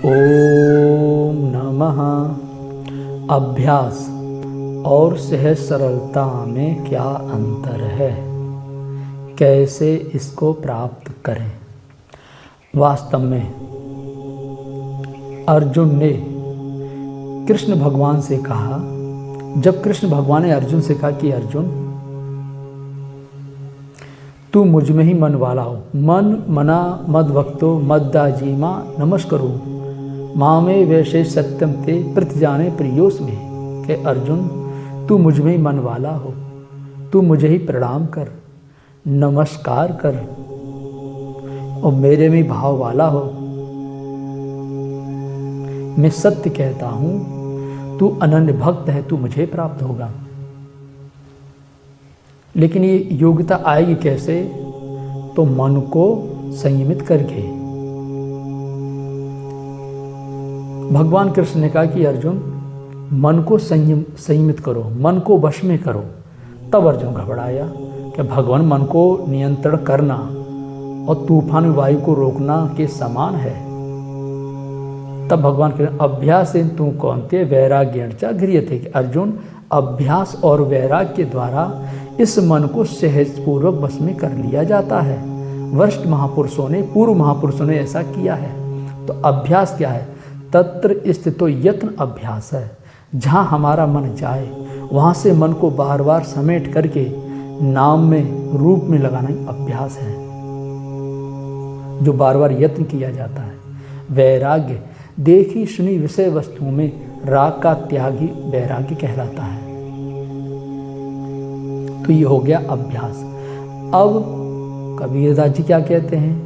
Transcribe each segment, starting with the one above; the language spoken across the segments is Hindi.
ओम नमः। अभ्यास और सहज सरलता में क्या अंतर है, कैसे इसको प्राप्त करें। वास्तव में अर्जुन ने कृष्ण भगवान से कहा, जब कृष्ण भगवान ने अर्जुन से कहा कि अर्जुन तू मुझ में ही मन वाला हो, मन मना मद भक्तो मद्दाजीमा नमस्करो माँ में वैसे सत्यम ते प्रतिजाने प्रियोस में। कि अर्जुन तू मुझ में ही मन वाला हो, तू मुझे ही प्रणाम कर, नमस्कार कर और मेरे में भाव वाला हो। मैं सत्य कहता हूँ, तू अनन्य भक्त है, तू मुझे प्राप्त होगा। लेकिन ये योग्यता आएगी कैसे? तो मन को संयमित करके। भगवान कृष्ण ने कहा कि अर्जुन मन को संयमित करो, मन को वश में करो। तब अर्जुन घबराया कि भगवान मन को नियंत्रण करना और तूफान वायु को रोकना के समान है। तब भगवान कृष्ण अभ्यास तू कौनते वैराग्यर्चा गृह्यते कि अर्जुन अभ्यास और वैराग्य के द्वारा इस मन को सहजपूर्वक बस में कर लिया जाता है। वरिष्ठ महापुरुषों ने, पूर्व महापुरुषों ने ऐसा किया है। तो अभ्यास क्या है? तत्र स्थितो यत्न अभ्यास है। जहाँ हमारा मन जाए वहाँ से मन को बार बार समेट करके नाम में, रूप में लगाना ही अभ्यास है, जो बार बार यत्न किया जाता है। वैराग्य देखी सुनी विषय वस्तुओं में राग का त्यागी वैराग्य कहलाता है। तो ये हो गया अभ्यास। अब कबीरदास जी क्या कहते हैं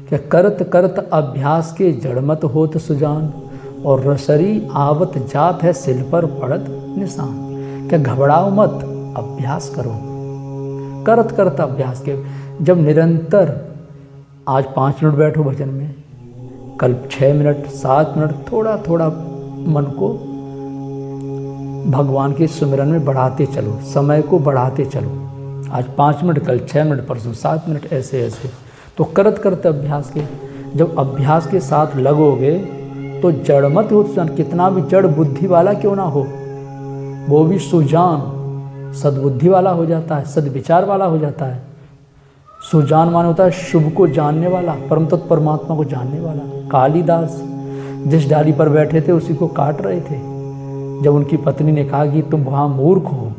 कि करत करत अभ्यास के जड़मत होत सुजान और रसरी आवत जात है सिल पर पड़त निशान। क्या घबराओ मत, अभ्यास करो। करत करत अभ्यास के, जब निरंतर आज 5 मिनट बैठो भजन में, कल 6 मिनट 7 मिनट थोड़ा थोड़ा मन को भगवान के सुमिरन में बढ़ाते चलो, समय को बढ़ाते चलो। आज 5 मिनट, कल 6 मिनट, परसों 7 मिनट, ऐसे ऐसे। तो करत करते अभ्यास के, जब अभ्यास के साथ लगोगे तो जड़ मत हो। कितना भी जड़ बुद्धि वाला क्यों ना हो, वो भी सुजान सद्बुद्धि वाला हो जाता है, सद्विचार वाला हो जाता है। सुजान मान होता है शुभ को जानने वाला, परम तत्व परमात्मा को जानने वाला। कालिदास जिस डाली पर बैठे थे उसी को काट रहे थे। जब उनकी पत्नी ने कहा कि तुम वहाँ मूर्ख हो,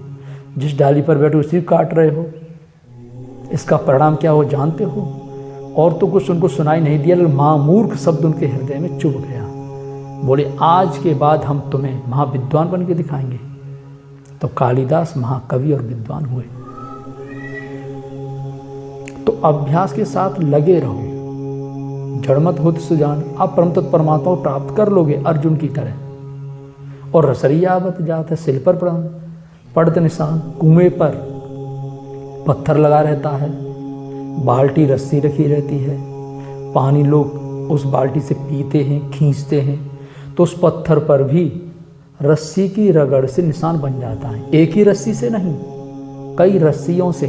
जिस डाली पर बैठे उसी को काट रहे हो, इसका परिणाम क्या हो जानते हो? और तो कुछ उनको सुनाई नहीं दिया, लेकिन महामूर्ख शब्द उनके हृदय में चुभ गया। बोले आज के बाद हम तुम्हें महाविद्वान बन के दिखाएंगे। तो कालिदास महाकवि और विद्वान हुए। तो अभ्यास के साथ लगे रहो, जड़मत होत सुजान। आप परम तत्व परमात्मा को प्राप्त कर लोगे अर्जुन की तरह। और रसरी आवत जात है सिल पर पड़त निशान। कुएं पर पत्थर लगा रहता है, बाल्टी रस्सी रखी रहती है, पानी लोग उस बाल्टी से पीते हैं, खींचते हैं, तो उस पत्थर पर भी रस्सी की रगड़ से निशान बन जाता है। एक ही रस्सी से नहीं, कई रस्सियों से।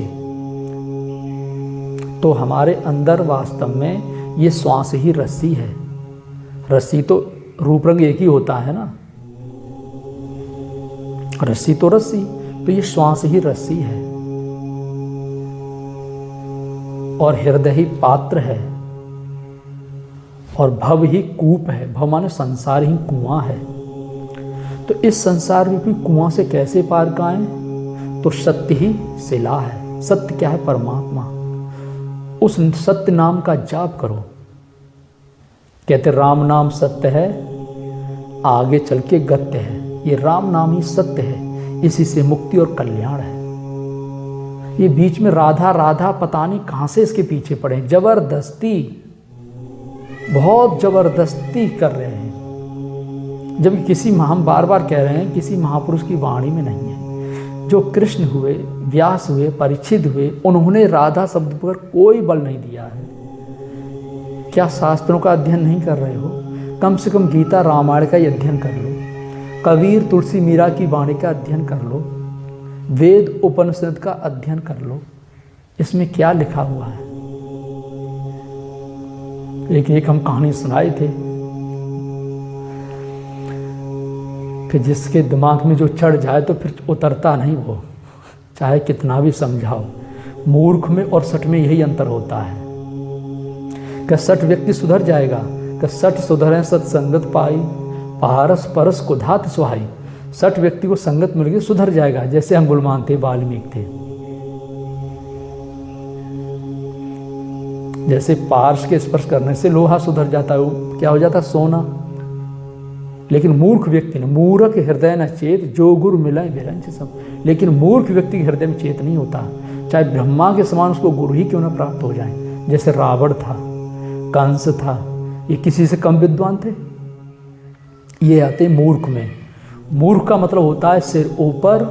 तो हमारे अंदर वास्तव में ये श्वास ही रस्सी है। रस्सी तो रूप रंग एक ही होता है ना, रस्सी तो रस्सी, तो ये श्वास ही रस्सी है। और हृदय ही पात्र है, और भव ही कूप है। भव माने संसार ही कुआं है। तो इस संसार रूपी कुआं से कैसे पार पाएं? तो सत्य ही शिला है। सत्य क्या है? परमात्मा। उस सत्य नाम का जाप करो। कहते राम नाम सत्य है, आगे चल के गत्य है। ये राम नाम ही सत्य है, इसी से मुक्ति और कल्याण है। ये बीच में राधा राधा पता नहीं कहाँ से इसके पीछे पड़े, जबरदस्ती, बहुत जबरदस्ती कर रहे हैं। जब किसी हम बार बार कह रहे हैं किसी महापुरुष की वाणी में नहीं है। जो कृष्ण हुए, व्यास हुए, परीक्षित हुए, उन्होंने राधा शब्द पर कोई बल नहीं दिया है। क्या शास्त्रों का अध्ययन नहीं कर रहे हो? कम से कम गीता रामायण का ही अध्ययन कर लो, कबीर तुलसी मीरा की वाणी का अध्ययन कर लो, वेद उपनिषद का अध्ययन कर लो। इसमें क्या लिखा हुआ है? एक हम कहानी सुनाए थे, कि जिसके दिमाग में जो चढ़ जाए तो फिर उतरता नहीं वो, चाहे कितना भी समझाओ। मूर्ख में और सठ में यही अंतर होता है। क्या सठ व्यक्ति सुधर जाएगा? क्या सठ सुधरे सत्संगत पाई, पारस परस को धात सुहाई। सठ व्यक्ति को संगत मिल गई, सुधर जाएगा। जैसे अंगुलमान थे, वाल्मीकि थे। जैसे पार्श के स्पर्श करने से लोहा सुधर जाता है, वो क्या हो जाता? सोना। लेकिन मूर्ख व्यक्ति ने, मूर्ख हृदय न चेत, जो गुरु मिलाए विरंच सब। लेकिन मूर्ख व्यक्ति के हृदय में चेत नहीं होता, चाहे ब्रह्मा के समान उसको गुरु ही क्यों न प्राप्त हो जाए। जैसे रावण था, कंस था, ये किसी से कम विद्वान थे? ये आते मूर्ख में। मूर्ख का मतलब होता है सिर ऊपर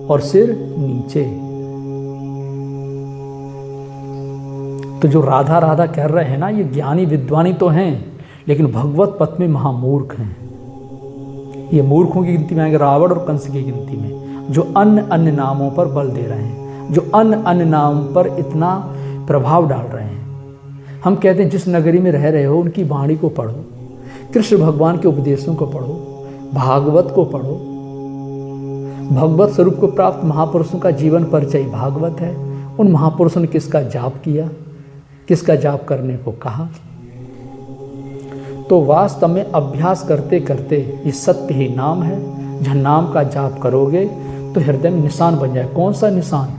और सिर नीचे। तो जो राधा राधा कह रहे हैं ना, ये ज्ञानी विद्वानी तो हैं, लेकिन भगवत पथ में महामूर्ख हैं। ये मूर्खों की गिनती में आएंगे, रावण और कंस की गिनती में, जो अन्य अन्य नामों पर बल दे रहे हैं, जो अन्य अन्य नाम पर इतना प्रभाव डाल रहे हैं। हम कहते हैं जिस नगरी में रह रहे हो उनकी वाणी को पढ़ो, कृष्ण भगवान के उपदेशों को पढ़ो, भागवत को पढ़ो। भगवत स्वरूप को प्राप्त महापुरुषों का जीवन परिचय भागवत है। उन महापुरुषों ने किसका जाप किया, किसका जाप करने को कहा। तो वास्तव में अभ्यास करते करते ये सत्य ही नाम है। जहाँ नाम का जाप करोगे तो हृदय में निशान बन जाए। कौन सा निशान?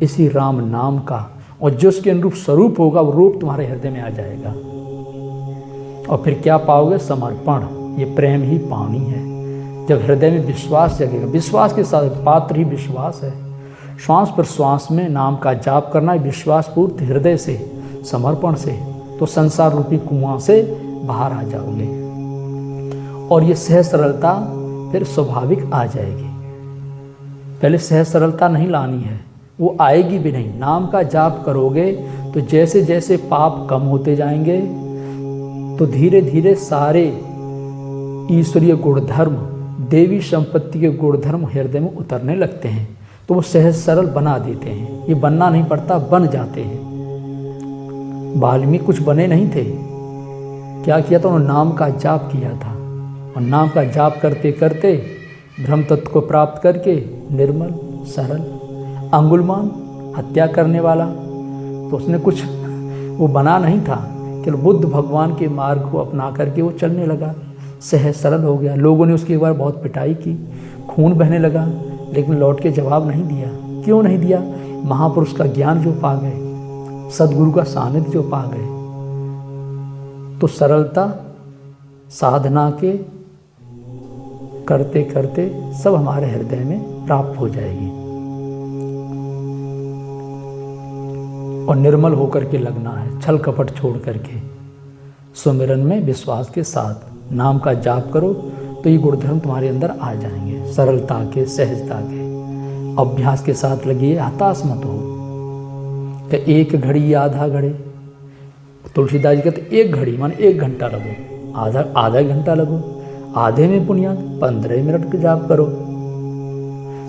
इसी राम नाम का। और जो उसके अनुरूप स्वरूप होगा वो रूप तुम्हारे हृदय में आ जाएगा। और फिर क्या पाओगे? समर्पण। ये प्रेम ही पानी है। जब हृदय में विश्वास जगेगा, विश्वास के साथ पात्र ही विश्वास है। श्वास पर श्वास में नाम का जाप करना है, विश्वास पूर्ण हृदय से, समर्पण से, तो संसार रूपी कुआं से बाहर आ जाओगे। और ये सहज सरलता फिर स्वाभाविक आ जाएगी। पहले सहज सरलता नहीं लानी है, वो आएगी भी नहीं। नाम का जाप करोगे तो जैसे जैसे पाप कम होते जाएंगे तो धीरे धीरे सारे ईश्वरीय गुणधर्म, देवी संपत्ति के गुणधर्म हृदय में उतरने लगते हैं। तो वो सहज सरल बना देते हैं। ये बनना नहीं पड़ता, बन जाते हैं। वाल्मीकि कुछ बने नहीं थे। क्या किया था? उन्होंने नाम का जाप किया था। और नाम का जाप करते करते ब्रह्म तत्व को प्राप्त करके निर्मल सरल। अंगुलमान हत्या करने वाला, तो उसने कुछ वो बना नहीं था, केवल बुद्ध भगवान के मार्ग को अपना करके वो चलने लगा, सहज सरल हो गया। लोगों ने उसकी एक बार बहुत पिटाई की, खून बहने लगा, लेकिन लौट के जवाब नहीं दिया। क्यों नहीं दिया? महापुरुष का ज्ञान जो पा गए, सदगुरु का सानिध्य जो पा गए। तो सरलता साधना के करते करते सब हमारे हृदय में प्राप्त हो जाएगी। और निर्मल होकर के लगना है, छल कपट छोड़ करके सुमिरन में विश्वास के साथ नाम का जाप करो तो ये गुणधर्म तुम्हारे अंदर आ जाएंगे। सरलता के, सहजता के अभ्यास के साथ लगिए, हताश मत हो कि एक घड़ी आधा घड़ी। तुलसीदास जी कहते एक घड़ी मान 1 घंटा लगो, आधा घंटा लगो, आधे में पुण्य 15 मिनट जाप करो।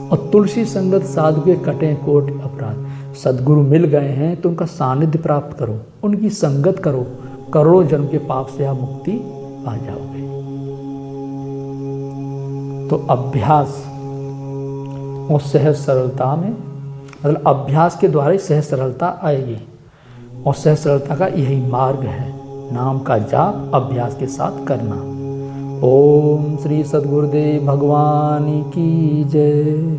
और तुलसी संगत साधु के कटे कोट अपराध। सदगुरु मिल गए हैं तो उनका सानिध्य प्राप्त करो, उनकी संगत करो, करोड़ों जन्म के पाप से आप मुक्ति पा जाओगे। तो अभ्यास और सहज सरलता में, मतलब अभ्यास के द्वारा ही सहज सरलता आएगी। और सहज सरलता का यही मार्ग है, नाम का जाप अभ्यास के साथ करना। ओम श्री सद्गुरुदेव भगवान की जय।